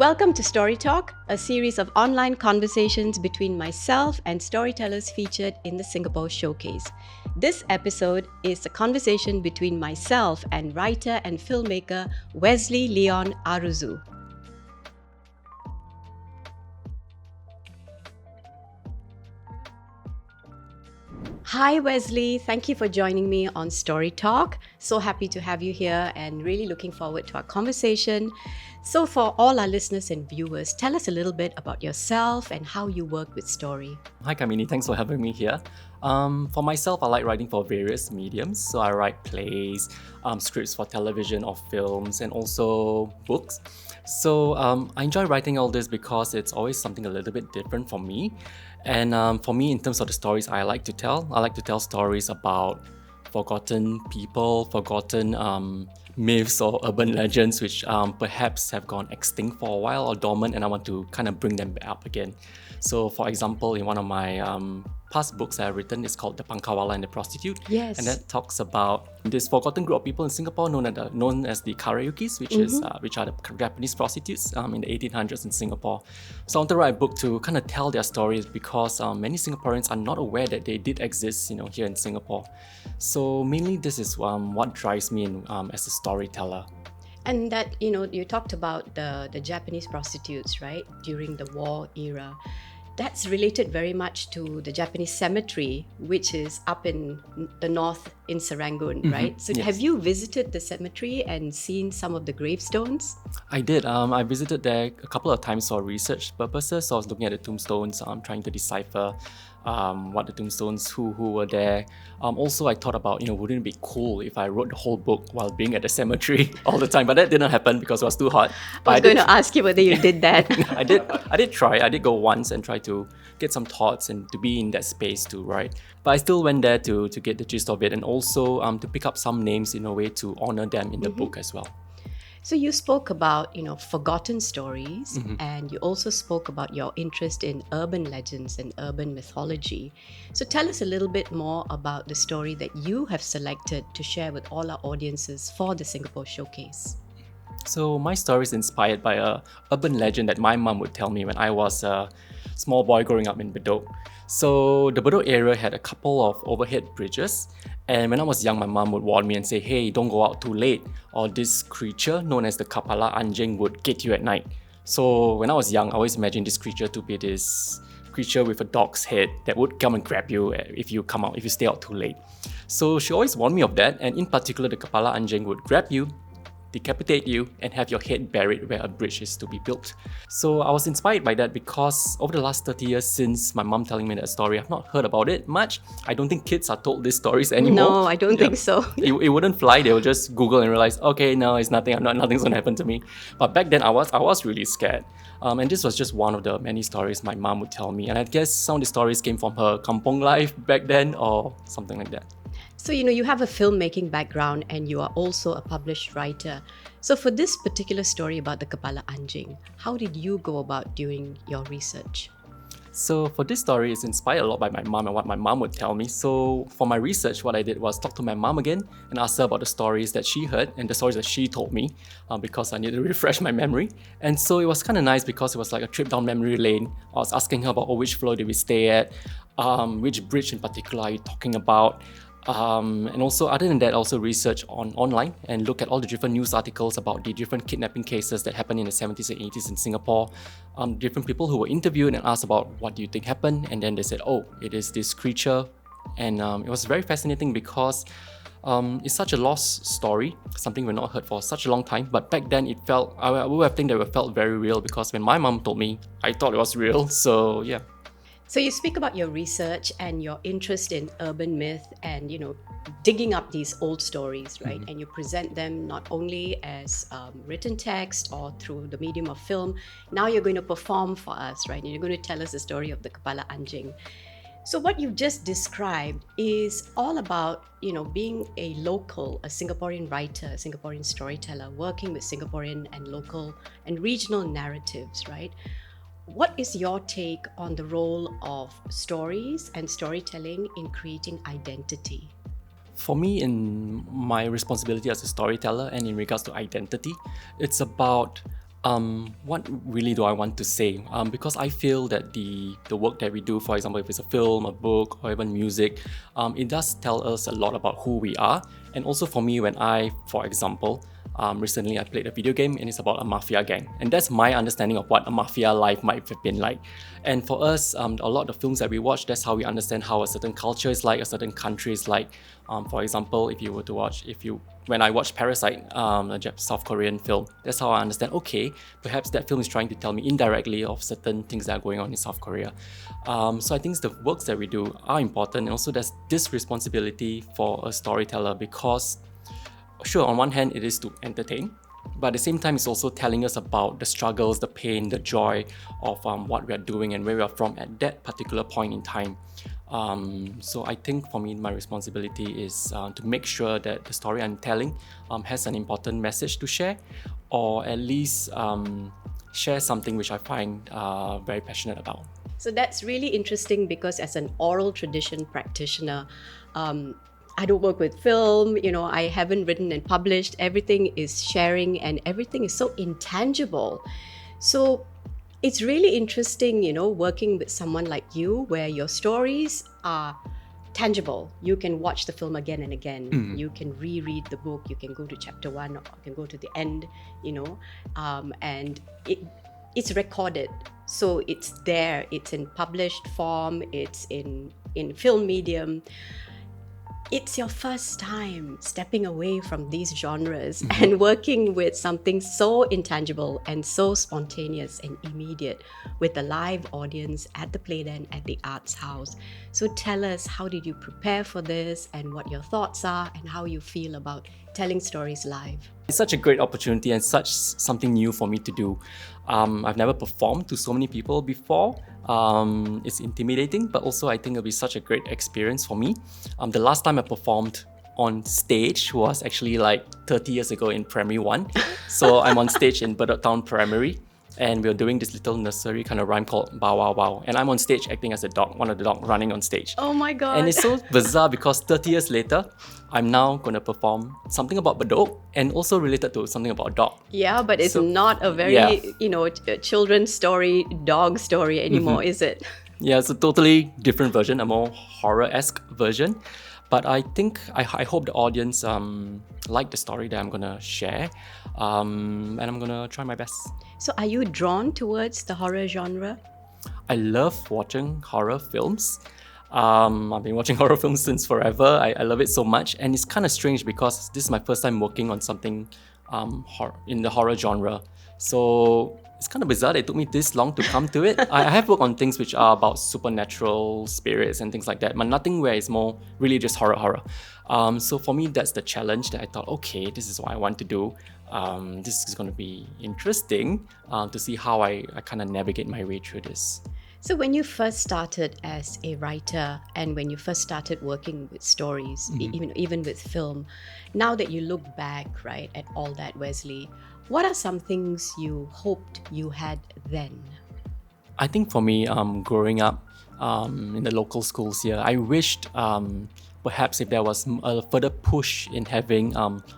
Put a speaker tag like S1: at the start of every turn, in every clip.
S1: Welcome to Story Talk, a series of online conversations between myself and storytellers featured in the Singapore Showcase. This episode is a conversation between myself and writer and filmmaker Wesley Leon Aroozoo. Hi Wesley, thank you for joining me on Story Talk. So happy to have you here and really looking forward to our conversation. So for all our listeners and viewers, tell us a little bit about yourself and how you work with story.
S2: Hi Kamini, thanks for having me here. For myself, I like writing for various mediums. So I write plays, scripts for television or films, and also books. So I enjoy writing all this because it's always something a little bit different for me. And for me, in terms of the stories I like to tell stories about forgotten people, forgotten myths or urban legends which perhaps have gone extinct for a while or dormant, and I want to kind of bring them up again. So for example, in one of my past books I've written, it's called The Pangkawala and the Prostitute.
S1: Yes.
S2: And that talks about this forgotten group of people in Singapore known as the Karayukis, which are the Japanese prostitutes in the 1800s in Singapore. So I want to write a book to kind of tell their stories because many Singaporeans are not aware that they did exist, here in Singapore. So mainly this is what drives me as a storyteller.
S1: And that, you talked about the Japanese prostitutes, right, during the war era. That's related very much to the Japanese cemetery, which is up in the north in Serangoon, right? So
S2: yes.
S1: Have you visited the cemetery and seen some of the gravestones?
S2: I did. I visited there a couple of times for research purposes. So I was looking at the tombstones, trying to decipher what the tombstones, who were there. Also, I thought about, wouldn't it be cool if I wrote the whole book while being at the cemetery all the time? But that didn't happen because it was too hot.
S1: I was going to ask you whether you did that.
S2: I did try. I did go once and try to get some thoughts and to be in that space to write. But I still went there to get the gist of it, and also to pick up some names in a way to honor them in the book as well.
S1: So you spoke about, forgotten stories, and you also spoke about your interest in urban legends and urban mythology. So tell us a little bit more about the story that you have selected to share with all our audiences for the Singapore Showcase.
S2: So my story is inspired by a urban legend that my mum would tell me when I was a small boy growing up in Bedok. So the Bedok area had a couple of overhead bridges, and when I was young, my mum would warn me and say, "Hey, don't go out too late, or this creature known as the Kapala Anjing would get you at night." So when I was young, I always imagined this creature to be this creature with a dog's head that would come and grab you if you stay out too late. So she always warned me of that, and in particular, the Kapala Anjing would grab you, decapitate you, and have your head buried where a bridge is to be built. So I was inspired by that because over the last 30 years since my mum telling me that story, I've not heard about it much. I don't think kids are told these stories anymore.
S1: No, I don't think so.
S2: It wouldn't fly. They will just Google and realize, okay, no, it's nothing. Nothing's gonna happen to me. But back then, I was really scared. And this was just one of the many stories my mum would tell me. And I guess some of the stories came from her kampong life back then or something like that.
S1: So, you have a filmmaking background and you are also a published writer. So for this particular story about the Kapala Anjing, how did you go about doing your research?
S2: So for this story, it's inspired a lot by my mom and what my mom would tell me. So for my research, what I did was talk to my mom again and ask her about the stories that she heard and the stories that she told me because I needed to refresh my memory. And so it was kind of nice because it was like a trip down memory lane. I was asking her about which floor did we stay at, which bridge in particular are you talking about. And also, other than that, also research online and look at all the different news articles about the different kidnapping cases that happened in the 70s and 80s in Singapore. Different people who were interviewed and asked about what do you think happened, and then they said, oh, it is this creature. And it was very fascinating because it's such a lost story, something we've not heard for such a long time. But back then, I would have think that it felt very real because when my mom told me, I thought it was real. So yeah.
S1: So you speak about your research and your interest in urban myth and, digging up these old stories, right? And you present them not only as written text or through the medium of film. Now you're going to perform for us, right? And you're going to tell us the story of the Kapala Anjing. So what you've just described is all about, being a Singaporean writer, a Singaporean storyteller, working with Singaporean and local and regional narratives, right? What is your take on the role of stories and storytelling in creating identity?
S2: For me, in my responsibility as a storyteller and in regards to identity, it's about What really do I want to say? Because I feel that the work that we do, for example, if it's a film, a book, or even music, it does tell us a lot about who we are. And also for me, when I, for example, recently I played a video game and it's about a mafia gang. And that's my understanding of what a mafia life might have been like. And for us, a lot of films that we watch, that's how we understand how a certain culture is like, a certain country is like. For example, if you were to watch, when I watched Parasite, a South Korean film, that's how I understand, okay, perhaps that film is trying to tell me indirectly of certain things that are going on in South Korea. So I think the works that we do are important, and also there's this responsibility for a storyteller because, sure, on one hand, it is to entertain, but at the same time, it's also telling us about the struggles, the pain, the joy of what we are doing and where we are from at that particular point in time. So I think for me, my responsibility is to make sure that the story I'm telling has an important message to share, or at least share something which I find very passionate about.
S1: So that's really interesting because as an oral tradition practitioner, I don't work with film, I haven't written and published. Everything is sharing and everything is so intangible. So it's really interesting, working with someone like you where your stories are tangible. You can watch the film again and again. You can reread the book. You can go to chapter 1 or you can go to the end, and it's recorded. So it's there. It's in published form. It's in film medium. It's your first time stepping away from these genres and working with something so intangible and so spontaneous and immediate with a live audience at the Playden at the Arts House. So tell us, how did you prepare for this and what your thoughts are and how you feel about telling stories live?
S2: It's such a great opportunity and such something new for me to do. I've never performed to so many people before. It's intimidating, but also I think it'll be such a great experience for me. The last time I performed on stage was actually like 30 years ago in Primary 1. So I'm on stage in Bedok Town Primary, and we're doing this little nursery kind of rhyme called Bow Wow Wow. And I'm on stage acting as a dog, one of the dogs running on stage.
S1: Oh my God.
S2: And it's so bizarre because 30 years later, I'm now going to perform something about Bedok and also related to something about a dog.
S1: Yeah, but it's not a very, children's story, dog story anymore, is it?
S2: Yeah, it's a totally different version, a more horror-esque version. But I think, I hope the audience like the story that I'm going to share. And I'm going to try my best.
S1: So are you drawn towards the horror genre?
S2: I love watching horror films. I've been watching horror films since forever. I love it so much. And it's kind of strange because this is my first time working on something in the horror genre. So it's kind of bizarre that it took me this long to come to it. I have worked on things which are about supernatural spirits and things like that, but nothing where it's more really just horror. So for me, that's the challenge that I thought, okay, this is what I want to do. This is going to be interesting to see how I kind of navigate my way through this.
S1: So when you first started as a writer and when you first started working with stories, even with film, now that you look back, right, at all that, Wesley, what are some things you hoped you had then?
S2: I think for me, growing up in the local schools here, I wished perhaps if there was a further push in having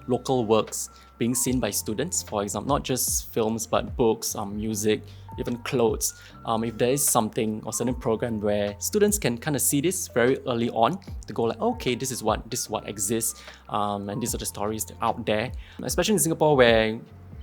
S2: local works being seen by students, for example, not just films, but books, music, even clothes. If there is something or certain program where students can kind of see this very early on, to go like, okay, this is what exists, and these are the stories that are out there. Especially in Singapore, where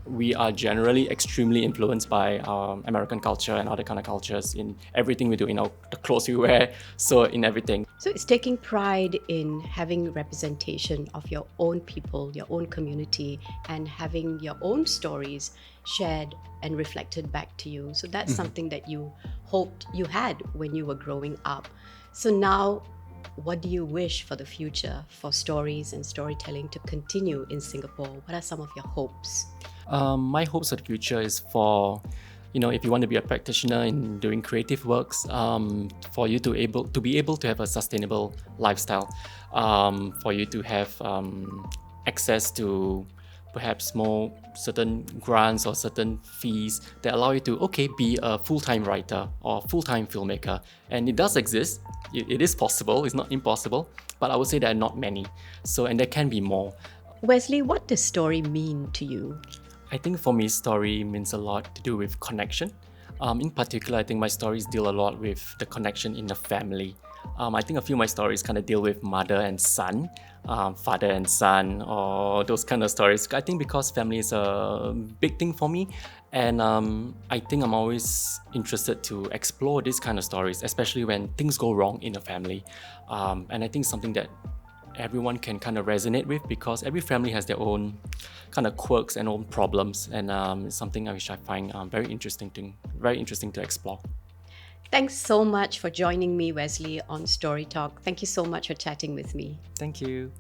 S2: we are generally extremely influenced by American culture and other kind of cultures in everything we do, the clothes we wear, so in everything.
S1: So it's taking pride in having representation of your own people, your own community, and having your own stories shared and reflected back to you. So that's something that you hoped you had when you were growing up. So now, what do you wish for the future for stories and storytelling to continue in Singapore? What are some of your hopes?
S2: My hopes for the future is for, if you want to be a practitioner in doing creative works, for you to be able to have a sustainable lifestyle, for you to have access to perhaps more certain grants or certain fees that allow you to, be a full-time writer or full-time filmmaker. And it does exist. It is possible. It's not impossible. But I would say there are not many. And there can be more.
S1: Wesley, what does story mean to you?
S2: I think for me, story means a lot to do with connection. In particular, I think my stories deal a lot with the connection in the family. I think a few of my stories kind of deal with mother and son, father and son, or those kind of stories. I think because family is a big thing for me, and I think I'm always interested to explore these kind of stories, especially when things go wrong in a family. And I think something that everyone can kind of resonate with because every family has their own kind of quirks and own problems, and it's something which I find very interesting to explore.
S1: Thanks so much for joining me, Wesley, on Story Talk. Thank you so much for chatting with me.
S2: Thank you.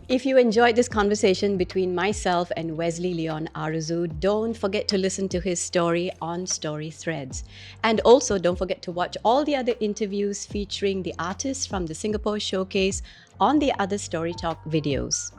S1: If you enjoyed this conversation between myself and Wesley Leon Aroozoo, don't forget to listen to his story on Story Threads. And also don't forget to watch all the other interviews featuring the artists from the Singapore Showcase on the other Story Talk videos.